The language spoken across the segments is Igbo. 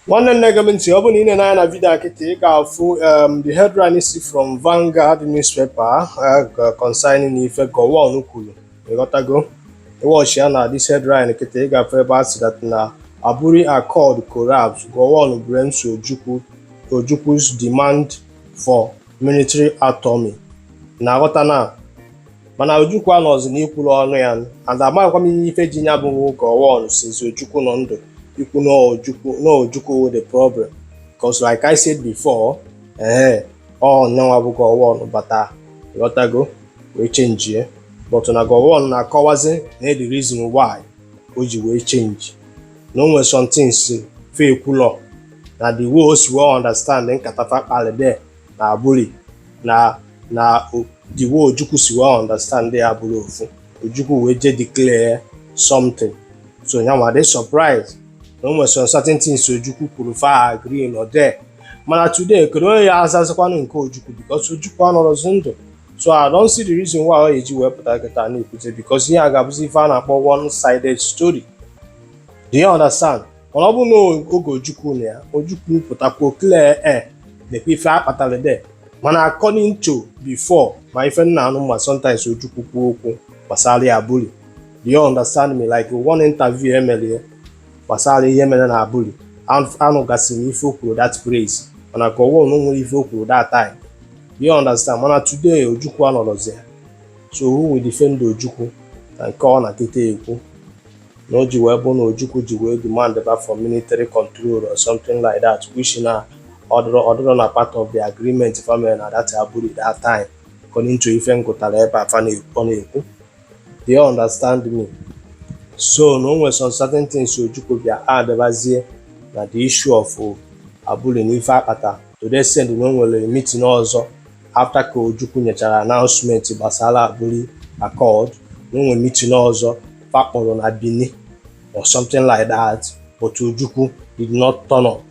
One negament open in a video the headline is from Vanguard newspaper concerning if Gowon Ojukwu. You gotta go. Watch now this headline that na aburi accord collapse. Gowon Blames Ojukwu's demand for military autonomy. Na ghọta na mana Ojukwu anọzi n'ikwulu ọnụ ya and amaghịkwa m ife ji nya bụ Gowon since Ojukwu nọ ndụ. You could know Ojukwu the problem, because like I said before, oh no, I will go on, but you gotta go, we change here. But when I go on, I wasn't the reason why would you will change. No more some things fake law. Now the worst will understand then katafa ale there na aburi na the word Ojukwu will understand they aburi. Ojukwu will just declare something. So now they surprised. No more certain things Ojukwu could far agree or there. Man, today could only answer one in Ojukwu because Ojukwu or Zundo. So I don't see the reason why AG will put because here I got fan about one-sided story. Do you understand? Honorable no Ojukwu near Ojukwu put a clear the people at there. Man, according to before, my friend now sometimes Ojukwu Basali Abuli. Do you understand me? Like one interview earlier. Basali Yemen and Abuli. I no got some ifo that praise. And I go on no ifo that time. You understand? Man, today Ojukwu another there. So who will defend Ojukwu and call na tete Ojukwu? No Jiwebo no Ojukwu Jiwe demand for military control or something like that, which na other na part of the agreement family na that Abuli that time. According to Ifen Kotaleba Fani Ojukwu. Do you understand me? So no one some certain things Ojukwu be add here that the issue of Abuli Nifa Kata. Today send no one meeting also after Ojukwu nyechara announcement Basala Abuli Accord. No one meeting also back on Abini or something like that. But Ojukwu did not turn up.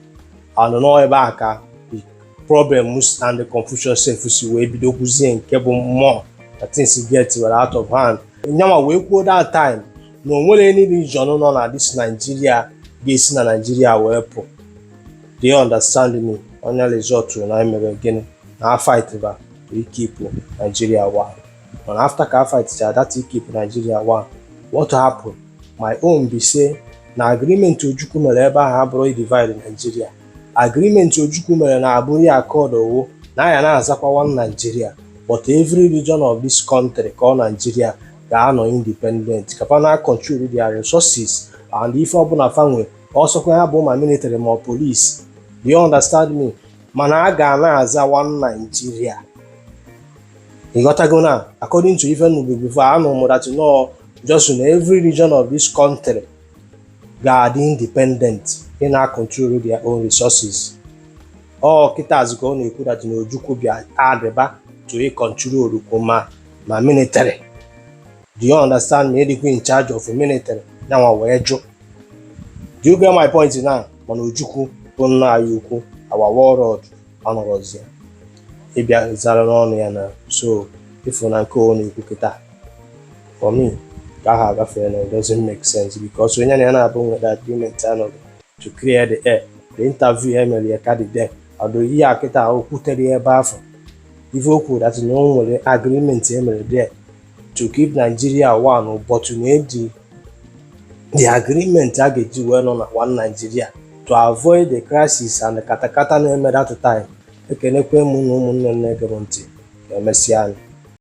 And no aka the problems and the confusion surface way be dokuzi and cable more. The things get out of hand. Nyama we go that time. No nwere any region no na this Nigeria ga-esi na Nigeria wepụ. Do you understand me? Only result na emere again na fight ba to keep Nigeria one. And after ka fight that keep Nigeria one, what happened? My own be say na agreement Ojukwu mere ebe ahụ abụrụ divide Nigeria. Agreement Ojukwu mere na abụrụ accord owo na ya na-azakwa one Nigeria, but every region of this country called Nigeria are independent. Kapana control their resources, and if Obuna family also have my military more police. Do you understand me? Managana as a one Nigeria. You gotta go now. According to even before I know that you know, just in every region of this country, they are independent. They now control their own resources. Oh, Kitas go to put that in Ojukwu be add back to a control Rukuma, my military. Do you understand me? They're in charge of the military. Now we're joke. Do you get my point now? Ojukwu, Ojukwu, our warlord, and was there. Maybe I'm Zaranon, so if you not go on Ojukwu, for me, that have a friend, it doesn't make sense because when you're not with that agreement to clear the air, the interview Emily carried there, although he akita put the air bath. If you could, that's no agreement Emily there. To keep Nigeria one, but to need the agreement I get you well on one Nigeria to avoid the crisis and the katakata no at that time. Okay, no guarantee. Messian.